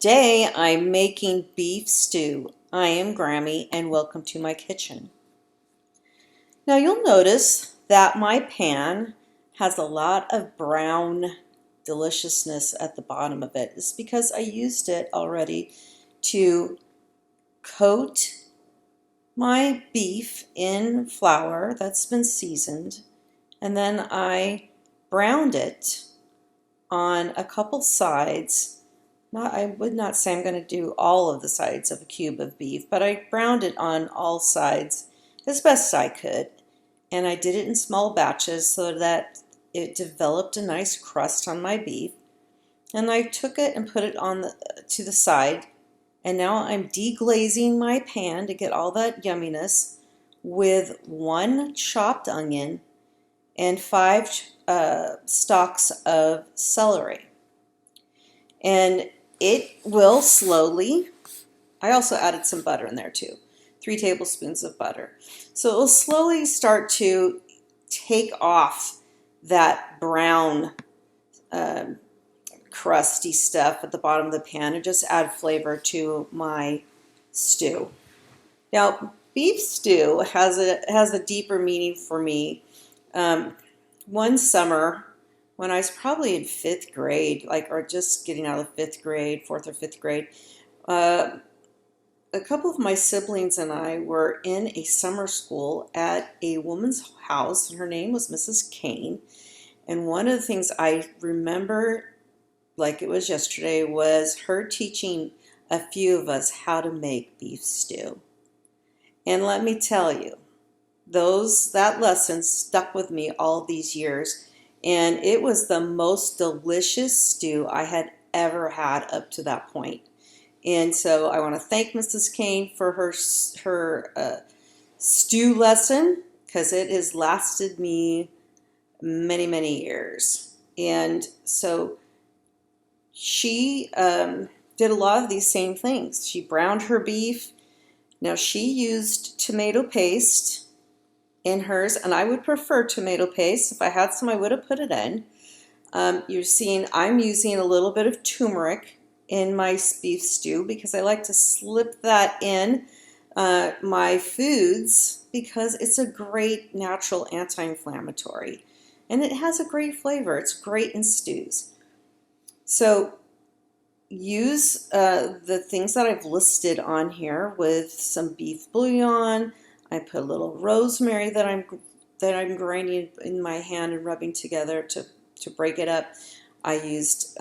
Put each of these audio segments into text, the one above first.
Today I'm making beef stew. I am Grammy and welcome to my kitchen. Now you'll notice that my pan has a lot of brown deliciousness at the bottom of it. It's because I used it already to coat my beef in flour that's been seasoned, and then I browned it on a couple sides. I would not say I'm going to do all of the sides of a cube of beef, but I browned it on all sides as best I could. And I did it in small batches so that it developed a nice crust on my beef. And I took it and put it to the side. And now I'm deglazing my pan to get all that yumminess with one chopped onion and five stalks of celery. And it will slowly, I also added some butter in there too, 3 tablespoons of butter. So it will slowly start to take off that brown crusty stuff at the bottom of the pan and just add flavor to my stew. Now, beef stew has a deeper meaning for me. One summer, when I was probably in 5th grade, or just getting out of 5th grade, 4th or 5th grade, a couple of my siblings and I were in a summer school at a woman's house, and her name was Mrs. Kane. And one of the things I remember like it was yesterday was her teaching a few of us how to make beef stew. And let me tell you, that lesson stuck with me all these years, and it was the most delicious stew I had ever had up to that point. And so I want to thank Mrs. Kane for her stew lesson, because it has lasted me many, many years. And so she did a lot of these same things. She browned her beef. Now she used tomato paste in hers, and I would prefer tomato paste. If I had some, I would have put it in. You're seeing I'm using a little bit of turmeric in my beef stew because I like to slip that in my foods because it's a great natural anti-inflammatory, and it has a great flavor. It's great in stews. So use the things that I've listed on here with some beef bouillon. I put a little rosemary that I'm grinding in my hand and rubbing together to break it up. I used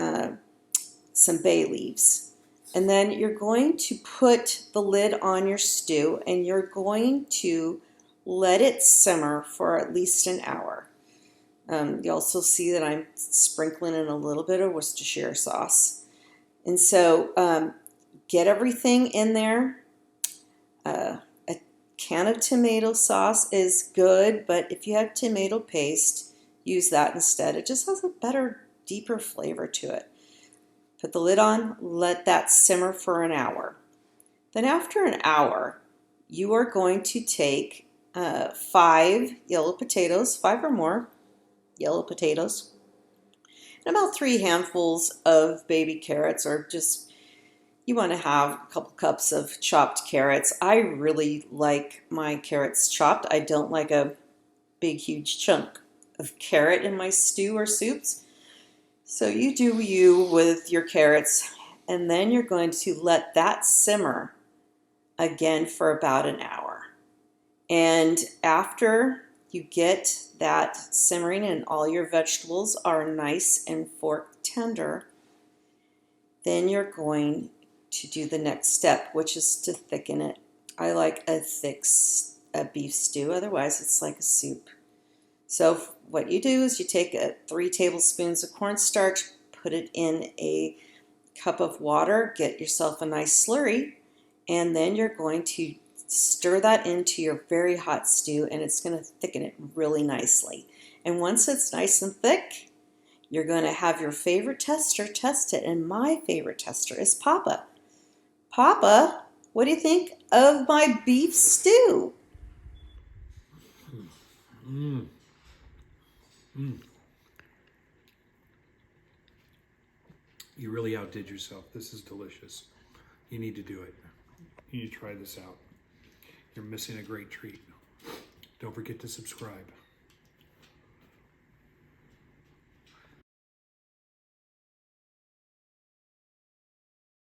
some bay leaves. And then you're going to put the lid on your stew and you're going to let it simmer for at least an hour. You also see that I'm sprinkling in a little bit of Worcestershire sauce. And so get everything in there. A can of tomato sauce is good, but if you have tomato paste, use that instead. It just has a better, deeper flavor to it. Put the lid on, let that simmer for an hour. Then after an hour, you are going to take 5 yellow potatoes, 5 or more yellow potatoes, and about 3 handfuls of baby carrots, or just you want to have a couple cups of chopped carrots. I really like my carrots chopped. I don't like a big, huge chunk of carrot in my stew or soups. So you do you with your carrots, and then you're going to let that simmer again for about an hour. And after you get that simmering and all your vegetables are nice and fork tender, then you're going to do the next step, which is to thicken it. I like a thick beef stew, otherwise it's like a soup. So what you do is you take 3 tablespoons of cornstarch, put it in a cup of water, get yourself a nice slurry, and then you're going to stir that into your very hot stew, and it's going to thicken it really nicely. And once it's nice and thick, you're going to have your favorite tester test it, and my favorite tester is Papa. Papa, what do you think of my beef stew? Mm. Mm. You really outdid yourself. This is delicious. You need to do it. You need to try this out. You're missing a great treat. Don't forget to subscribe.